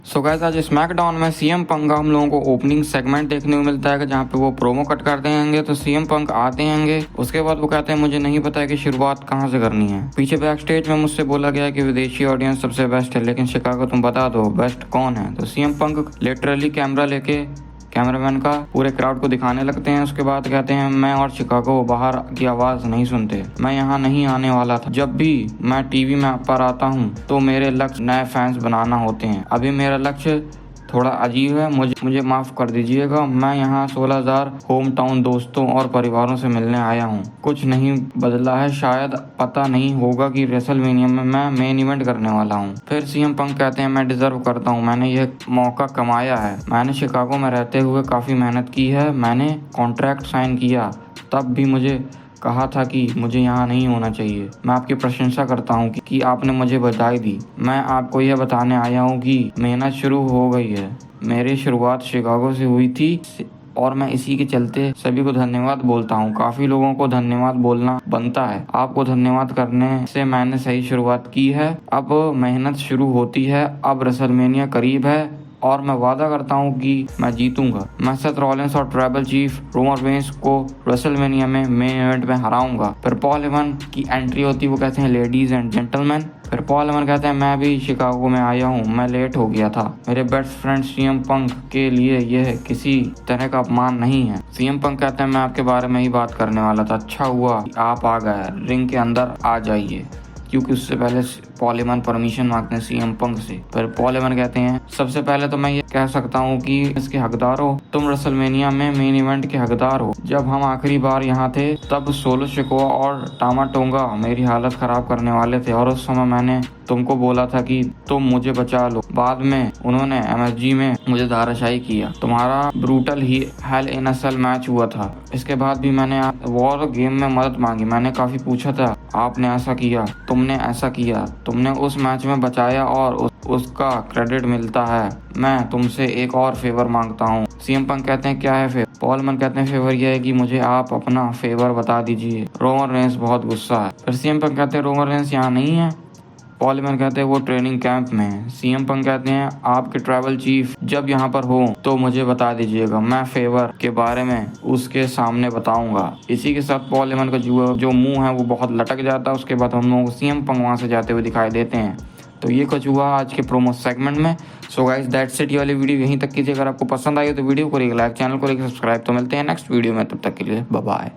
So guys आज SmackDown में CM Punk का हम लोगों को ओपनिंग सेगमेंट देखने को मिलता है जहाँ पे वो प्रोमो कट करते हैंगे। तो सीएम पंक आते हैंगे, उसके बाद वो कहते हैं मुझे नहीं पता है कि शुरुआत कहाँ से करनी है। पीछे बैक स्टेज में मुझसे बोला गया कि विदेशी ऑडियंस सबसे बेस्ट है, लेकिन शिकागो तुम बता दो बेस्ट कौन है। तो सीएम पंक लिटरली कैमरा लेके कैमरामैन का पूरे क्राउड को दिखाने लगते हैं। उसके बाद कहते हैं मैं और शिकागो बाहर की आवाज नहीं सुनते, मैं यहाँ नहीं आने वाला था। जब भी मैं टीवी में पर आता हूँ तो मेरे लक्ष्य नए फैंस बनाना होते हैं। अभी मेरा लक्ष्य थोड़ा अजीब है, मुझे माफ कर दीजिएगा। मैं यहाँ 16,000 होम टाउन दोस्तों और परिवारों से मिलने आया हूँ। कुछ नहीं बदला है, शायद पता नहीं होगा कि रेसलमेनिया में मैं मेन इवेंट करने वाला हूँ। फिर सीएम पंक कहते हैं मैं डिजर्व करता हूँ, मैंने यह मौका कमाया है। मैंने शिकागो में रहते हुए काफी मेहनत की है, मैंने कॉन्ट्रैक्ट साइन किया, तब भी मुझे कहा था कि मुझे यहाँ नहीं होना चाहिए। मैं आपकी प्रशंसा करता हूँ कि आपने मुझे बधाई दी। मैं आपको यह बताने आया हूँ कि मेहनत शुरू हो गई है। मेरी शुरुआत शिकागो से हुई थी और मैं इसी के चलते सभी को धन्यवाद बोलता हूँ। काफी लोगों को धन्यवाद बोलना बनता है, आपको धन्यवाद करने से मैंने सही शुरुआत की है। अब मेहनत शुरू होती है, अब रेसलमेनिया करीब है और मैं वादा करता हूँ कि मैं जीतूंगा। मैं सेथ रॉलिंस और ट्राइबल चीफ रोमन रेंस को रेसलमेनिया में मेन इवेंट में हराऊंगा। फिर पॉल हेमन की एंट्री होती है, वो कहते हैं लेडीज एंड जेंटलमैन। फिर पॉल हेमन कहते हैं मैं भी शिकागो में आया हूँ, मैं लेट हो गया था। मेरे बेस्ट फ्रेंड सीएम पंक के लिए यह किसी तरह का अपमान नहीं है। सीएम पंक कहते हैं मैं आपके बारे में ही बात करने वाला था, अच्छा हुआ आप आ गए, रिंग के अंदर आ जाइए। क्योंकि उससे पहले पॉल हेमन परमिशन मांगते हैं सीएम पंक से। फिर पॉल हेमन कहते हैं सबसे पहले तो मैं ये कह सकता हूँ कि इसके हकदार हो, तुम रेसलमेनिया में मेन इवेंट के हकदार हो। जब हम आखिरी बार यहाँ थे तब सोलो सिकोआ और टामा टोंगा मेरी हालत खराब करने वाले थे और उस समय मैंने तुमको बोला था कि तुम मुझे बचा लो। बाद में उन्होंने एमएसजी में मुझे धाराशाही किया। तुम्हारा ब्रूटल ही हेल इन अ सेल मैच हुआ था। इसके बाद भी मैंने वॉर गेम में मदद मांगी, मैंने काफी पूछा था, आपने ऐसा किया, तुमने ऐसा किया, तुमने उस मैच में बचाया और उसका क्रेडिट मिलता है। मैं तुमसे एक और फेवर मांगता हूँ। सीएम पंक कहते हैं क्या है फेवर। पॉल हेमन कहते हैं फेवर यह है कि मुझे आप अपना फेवर बता दीजिए। रोमन रेंस बहुत गुस्सा है। फिर सीएम पंक कहते हैं रोमन रेंस यहाँ नहीं है। पॉल हेमन कहते हैं वो ट्रेनिंग कैंप में है। सीएम पंक कहते हैं आपके ट्राइबल चीफ जब यहाँ पर हो तो मुझे बता दीजिएगा, मैं फेवर के बारे में उसके सामने बताऊंगा। इसी के साथ पॉल हेमन का जो मुंह है वो बहुत लटक जाता है। उसके बाद हम लोगों को सीएम पंक वहां से जाते हुए दिखाई देते हैं। तो ये कुछ हुआ आज के प्रोमो सेगमेंट में। सो गाइस दैट्स इट, ये वाली वीडियो यहीं तक कीजिए। अगर आपको पसंद आई हो तो वीडियो को लाइक, चैनल को सब्सक्राइब। तो मिलते हैं नेक्स्ट वीडियो में, तब तक के लिए बाय बाय।